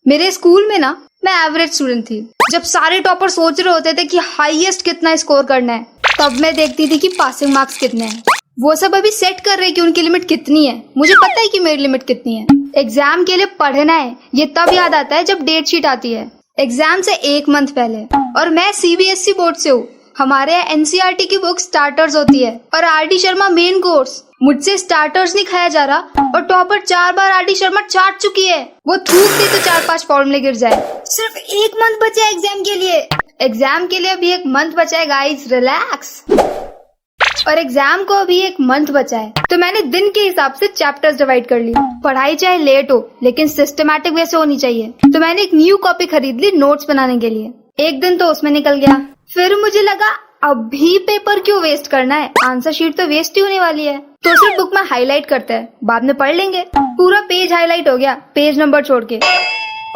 मेरे स्कूल में ना मैं एवरेज स्टूडेंट थी। जब सारे टॉपर सोच रहे होते थे कि हाईएस्ट कितना स्कोर करना है, तब मैं देखती थी कि पासिंग मार्क्स कितने हैं। वो सब अभी सेट कर रहे हैं कि उनकी लिमिट कितनी है। मुझे पता है कि मेरी लिमिट कितनी है। एग्जाम के लिए पढ़ना है, ये तब याद आता है जब डेट शीट आती है एग्जाम से 1 मंथ पहले। और मैं सीबीएसई बोर्ड से हूँ। हमारे यहाँ एनसीईआरटी की बुक स्टार्टर्स होती है और आरडी शर्मा मेन कोर्स। मुझसे स्टार्टर्स नहीं खाया जा रहा और टॉपर 4 बार आरडी शर्मा चाट चुकी है। वो थूक दी तो 4-5 फॉर्मूले गिर जाए। सिर्फ 1 मंथ बचा है एग्जाम के लिए। एग्जाम के लिए अभी 1 मंथ बचा है गाइस, रिलैक्स। और एग्जाम को अभी 1 मंथ बचा है, तो मैंने दिन के हिसाब से चैप्टर्स डिवाइड कर ली। पढ़ाई चाहे लेट हो लेकिन सिस्टमैटिक वे से होनी चाहिए। तो मैंने एक न्यू कॉपी खरीद ली नोट्स बनाने के लिए। 1 दिन तो उसमें निकल गया। फिर मुझे लगा अभी पेपर क्यों वेस्ट करना है, आंसर शीट तो वेस्ट ही होने वाली है। तो सिर्फ बुक में हाईलाइट करते हैं, बाद में पढ़ लेंगे। पूरा पेज हाईलाइट हो गया पेज नंबर छोड़ के।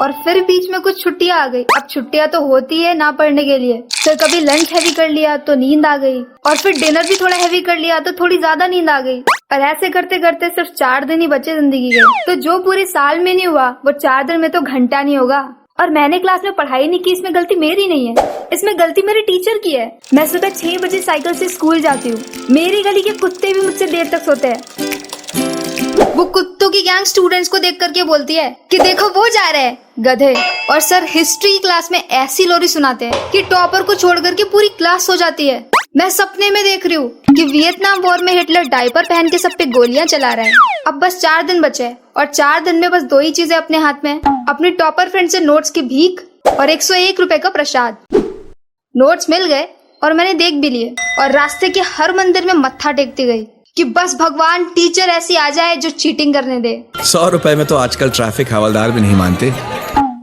और फिर बीच में कुछ छुट्टियां आ गई। अब छुट्टियां तो होती है ना पढ़ने के लिए। फिर कभी लंच हैवी कर लिया तो नींद आ गई, और फिर डिनर भी थोड़ा हैवी कर लिया तो थोड़ी ज्यादा नींद आ गई। और ऐसे करते करते सिर्फ 4 दिन ही बचे जिंदगी के। तो जो पूरे साल में नहीं हुआ वो 4 दिन में तो घंटा नहीं होगा। और मैंने क्लास में पढ़ाई नहीं की, इसमें गलती मेरी नहीं है, इसमें गलती मेरे टीचर की है। मैं सुबह 6 बजे साइकिल से स्कूल जाती हूँ। मेरी गली के कुत्ते भी मुझसे देर तक सोते हैं। वो कुत्तों की गैंग स्टूडेंट्स को देख करके बोलती है कि देखो वो जा रहे हैं गधे। और सर हिस्ट्री क्लास में ऐसी लोरी सुनाते हैं कि टॉपर को छोड़ करके पूरी क्लास सो जाती है। मैं सपने में देख रही हूँ कि वियतनाम वॉर में हिटलर डायपर पहन के सब पे गोलियां चला रहा है। अब बस 4 दिन बचे हैं और 4 दिन में बस 2 ही चीजें अपने हाथ में, अपनी टॉपर फ्रेंड से नोट्स की भीख और 101 रुपए का प्रसाद। नोट्स मिल गए और मैंने देख भी लिए और रास्ते के हर मंदिर में मत्था टेकती गई कि बस भगवान टीचर ऐसी आ जाए जो चीटिंग करने दे। 100 रुपए में तो आजकल ट्रैफिक हवलदार भी नहीं मानते।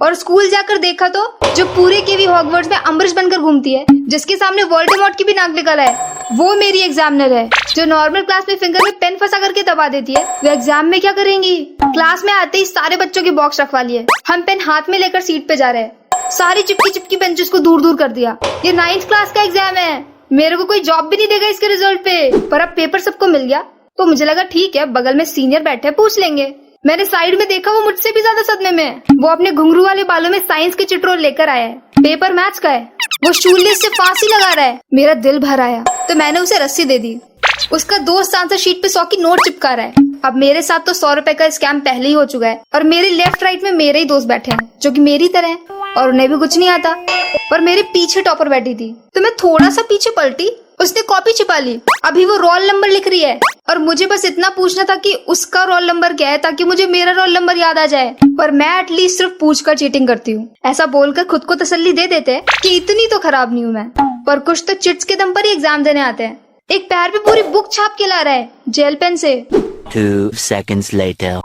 और स्कूल जाकर देखा तो जो पूरे केवी हॉगवर्ट्स में अम्बरीश बनकर घूमती है, जिसके सामने वोल्डेमॉर्ट की भी नाक निकल है, वो मेरी एग्जामिनर है। जो नॉर्मल क्लास में फिंगर में पेन फंसा करके दबा देती है, वो एग्जाम में क्या करेंगी। क्लास में आते ही सारे बच्चों की बॉक्स रखवा लिए। हम पेन हाथ में लेकर सीट पे जा रहे हैं। सारी चिपकी चिपकी बेंचेस को दूर दूर कर दिया। ये 9th क्लास का एग्जाम है, मेरे को कोई जॉब भी नहीं देगा इसके रिजल्ट पे। पर अब पेपर सबको मिल गया तो मुझे लगा ठीक है, बगल में सीनियर बैठे पूछ लेंगे। मैंने साइड में देखा वो मुझसे भी ज्यादा सदमे में है। वो अपने घुंघरू वाले बालों में साइंस के चिट्रोल लेकर आया है। पेपर मैथ्स का है। वो शूलेस से फांसी लगा रहा है। मेरा दिल भर आया तो मैंने उसे रस्सी दे दी। उसका दोस्त आंसर शीट पे 100 की नोट चिपका रहा है। अब मेरे साथ तो 100 रुपए का स्कैम पहले ही हो चुका है और मेरे लेफ्ट राइट में मेरे ही दोस्त बैठे हैं जो कि मेरी तरह हैं और उन्हें भी कुछ नहीं आता। और मेरे पीछे टॉपर बैठी थी तो मैं थोड़ा सा पीछे पलटी, उसने कॉपी छिपा ली। अभी वो रोल नंबर लिख रही है और मुझे बस इतना पूछना था कि उसका रोल नंबर क्या है ताकि मुझे मेरा रोल नंबर याद आ जाए। पर मैं एटलीस्ट सिर्फ पूछकर चीटिंग करती हूँ, ऐसा बोलकर खुद को तसल्ली दे देते हैं कि इतनी तो खराब नहीं हूँ मैं। पर कुछ तो चिट्स के दम पर ही एग्जाम देने आते हैं। एक पैर पे पूरी बुक छाप के ला रहा है जेल पेन से। 2 seconds later.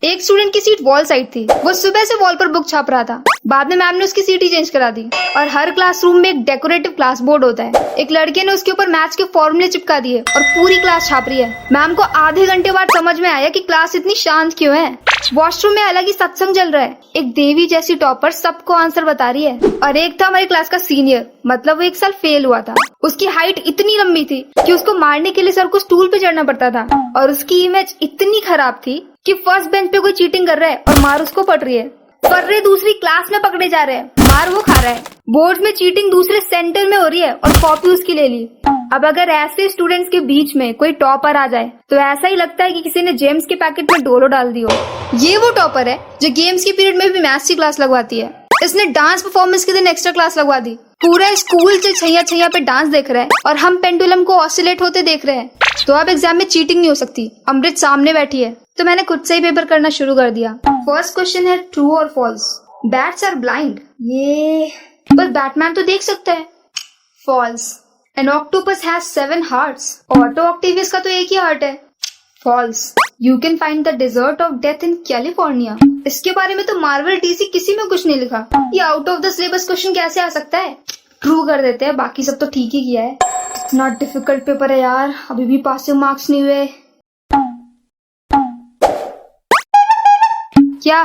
एक स्टूडेंट की सीट वॉल साइड थी। वो सुबह से वॉल पर बुक छाप रहा था। बाद में मैम ने उसकी सीट ही चेंज करा दी। और हर क्लासरूम में एक डेकोरेटिव क्लास बोर्ड होता है। एक लड़के ने उसके ऊपर मैथ्स के फॉर्मूले चिपका दिए और पूरी क्लास छाप रही है। मैम को आधे घंटे बाद समझ में आया कि क्लास इतनी शांत क्यों है। वॉशरूम में अलग ही सत्संग चल रहा है। एक देवी जैसी टॉपर सबको आंसर बता रही है और एक था हमारी क्लास का सीनियर, मतलब वो 1 साल फेल हुआ था। उसकी हाइट इतनी लंबी थी कि उसको मारने के लिए सर को स्टूल पे चढ़ना पड़ता था। और उसकी इमेज इतनी खराब थी कि फर्स्ट बेंच पे कोई चीटिंग कर रहा है और मार उसको पड़ रही है। फर्रे दूसरी क्लास में पकड़े जा रहे हैं, मार वो खा रहा है। बोर्ड में चीटिंग दूसरे सेंटर में हो रही है और कॉपी उसकी ले ली। अब अगर ऐसे स्टूडेंट्स के बीच में कोई टॉपर आ जाए तो ऐसा ही लगता है कि किसी ने जेम्स के पैकेट में डोलो डाल दी हो। ये वो टॉपर है जो गेम्स के पीरियड में भी मैथ्स की क्लास लगवाती है। इसने डांस परफॉर्मेंस के दिन एक्स्ट्रा क्लास लगवा दी। पूरा स्कूल से छैया छैया पे डांस देख रहा है और हम पेंडुलम को ऑसिलेट होते देख रहे हैं। तो अब एग्जाम में चीटिंग नहीं हो सकती। अमृत सामने बैठी है तो मैंने खुद से ही पेपर करना शुरू कर दिया। फर्स्ट क्वेश्चन है ट्रू और फॉल्स। Bats are blind. ये पर बैटमैन तो देख सकता है। False. An octopus has 7 hearts. Otto Octavius का तो एक ही हार्ट है। False. You can find the desert of death in California. इसके बारे में तो मार्वल डीसी किसी में कुछ नहीं लिखा। ये out of the syllabus question कैसे आ सकता है। ट्रू कर देते हैं, बाकी सब तो ठीक ही किया है। इतना डिफिकल्ट पेपर है यार, अभी भी पासिंग मार्क्स नहीं हुए। क्या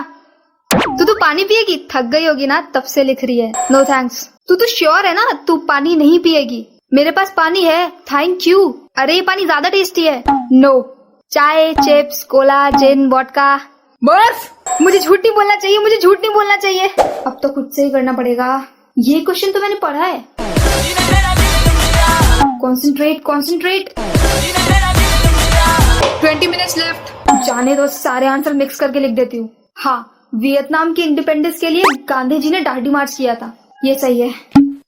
तू तो पानी पिएगी? थक गई होगी ना, तब से लिख रही है नो थैंक्स। तू तो श्योर है ना तू पानी नहीं पिएगी? मेरे पास पानी है, थैंक यू। अरे ये पानी ज्यादा टेस्टी है। नो चाय, चिप्स, कोला, जिन, वोडका, बर्फ। मुझे झूठ नहीं बोलना चाहिए, मुझे झूठ नहीं बोलना चाहिए। अब तो खुद से ही करना पड़ेगा। ये क्वेश्चन तो मैंने पढ़ा है। Concentrate concentrate. 20 minutes left. जाने दो, सारे आंसर मिक्स करके लिख देती हूँ। हाँ, वियतनाम के इंडिपेंडेंस के लिए गांधी जी ने दांडी मार्च किया था, ये सही है।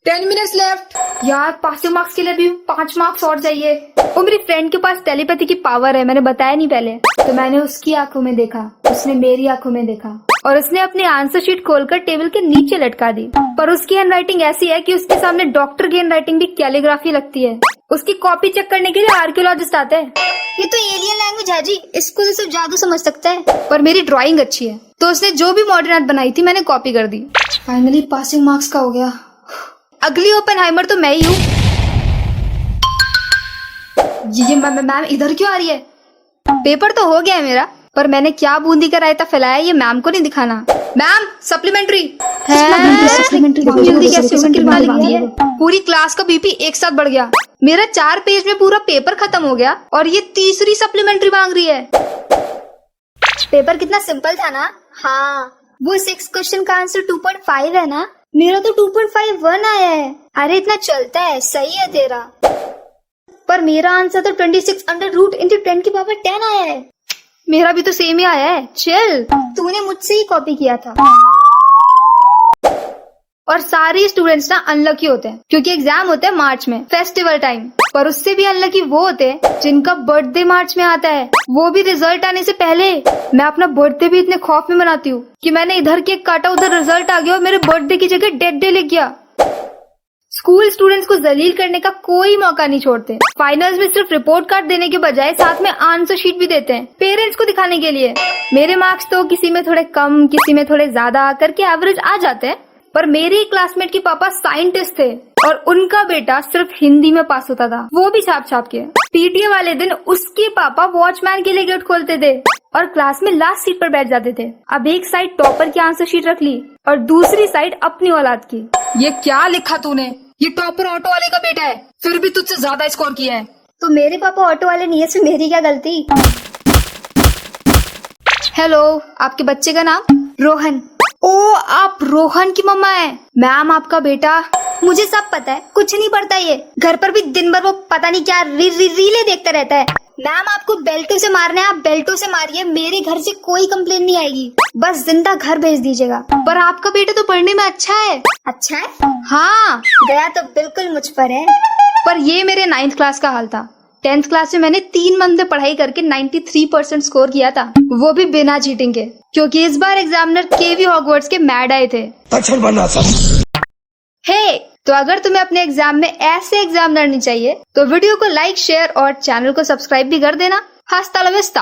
10 मिनट्स लेफ्ट। यार पासिंग मार्क्स के लिए भी 5 मार्क्स और चाहिए। वो मेरी फ्रेंड के पास टेलीपैथी की पावर है, मैंने बताया नहीं पहले। तो मैंने उसकी आंखों में देखा, उसने मेरी आंखों में देखा, और उसने अपनी आंसर शीट खोलकर टेबल के नीचे लटका दी। पर उसकी हैंडराइटिंग ऐसी है कि उसके सामने डॉक्टर की हैंडराइटिंग भी कैलीग्राफी लगती है। उसकी कॉपी चेक करने के लिए आर्कियोलॉजिस्ट आते हैं। ये तो एलियन लैंग्वेज है जी, इसको तो सिर्फ जादू समझ सकता है। पर मेरी ड्राइंग अच्छी है, तो उसने जो भी मॉडर्न आर्ट बनाई थी मैंने कॉपी कर दी। फाइनली पासिंग मार्क्स का हो गया। अगली ओपेनहाइमर तो मैं ही हूँ। ये मैम इधर क्यों आ रही है? पेपर तो हो गया है मेरा, पर मैंने क्या बूंदी का रायता फैलाया ये मैम को नहीं दिखाना। मैम सप्लीमेंट्री जल्दी कैसे कितना लिख दी है? पूरी क्लास का बीपी एक साथ बढ़ गया। मेरा 4 पेज में पूरा पेपर खत्म हो गया और ये तीसरी सप्लीमेंट्री मांग रही है। पेपर कितना सिंपल था ना? हाँ, वो 6 क्वेश्चन का आंसर 2.5 है ना? मेरा तो 2.51 आया है। अरे इतना चलता है, सही है तेरा। पर मेरा आंसर तो 26 अंडर रूट इंटू 10 की पावर 10 आया है। मेरा भी तो सेम ही आया है। चिल, तूने मुझसे ही कॉपी किया था। और सारे स्टूडेंट्स ना अनलकी होते हैं क्योंकि एग्जाम होते हैं मार्च में, फेस्टिवल टाइम। पर उससे भी अनलकी वो होते हैं जिनका बर्थडे मार्च में आता है, वो भी रिजल्ट आने से पहले। मैं अपना बर्थडे भी इतने खौफ में मनाती हूँ कि मैंने इधर केक काटा, उधर रिजल्ट आ गया और मेरे बर्थडे की जगह डेथ डे लिख गया। स्कूल स्टूडेंट्स को जलील करने का कोई मौका नहीं छोड़ते। फाइनल्स में सिर्फ रिपोर्ट कार्ड देने के बजाय साथ में आंसर शीट भी देते हैं पेरेंट्स को दिखाने के लिए। मेरे मार्क्स तो किसी में थोड़े कम, किसी में थोड़े ज्यादा करके एवरेज आ जाते हैं। पर मेरे क्लासमेट के पापा साइंटिस्ट थे और उनका बेटा सिर्फ हिंदी में पास होता था, वो भी छाप छाप के। पीटीए वाले दिन उसके पापा वॉचमैन के लिए गेट खोलते थे और क्लास में लास्ट सीट पर बैठ जाते थे। अब एक साइड टॉपर की आंसर शीट रख ली और दूसरी साइड अपनी औलाद की। ये क्या लिखा तूने? ये टॉपर ऑटो वाले का बेटा है, फिर भी तुझसे ज्यादा स्कोर किया है। तो मेरे पापा ऑटो वाले नहीं है, इसमें मेरी क्या गलती? हेलो, आपके बच्चे का नाम? रोहन। ओ, आप रोहन की मम्मा है। मैम आपका बेटा? मुझे सब पता है, कुछ नहीं पढ़ता ये। घर पर भी दिन भर वो पता नहीं क्या रीले देखता रहता है। मैम आपको बेल्टों से मारना है, आप बेल्टों से मारिए, मेरे घर से कोई कंप्लेन नहीं आएगी, बस जिंदा घर भेज दीजिएगा। पर आपका बेटा तो पढ़ने में अच्छा है। अच्छा है? हाँ, गया तो बिल्कुल मुझ पर है। पर ये मेरे 9th क्लास का हाल था। 10th क्लास में मैंने 3 मंथ में पढ़ाई करके 93% स्कोर किया था, वो भी बिना चीटिंग के, क्योंकि इस बार एग्जामिनर केवी हॉगवर्ट्स के मैड आए थे। हे, तो अगर तुम्हें अपने एग्जाम में ऐसे एग्जामिनर नहीं चाहिए तो वीडियो को लाइक, शेयर और चैनल को सब्सक्राइब भी कर देना। हस्ता ला विस्ता।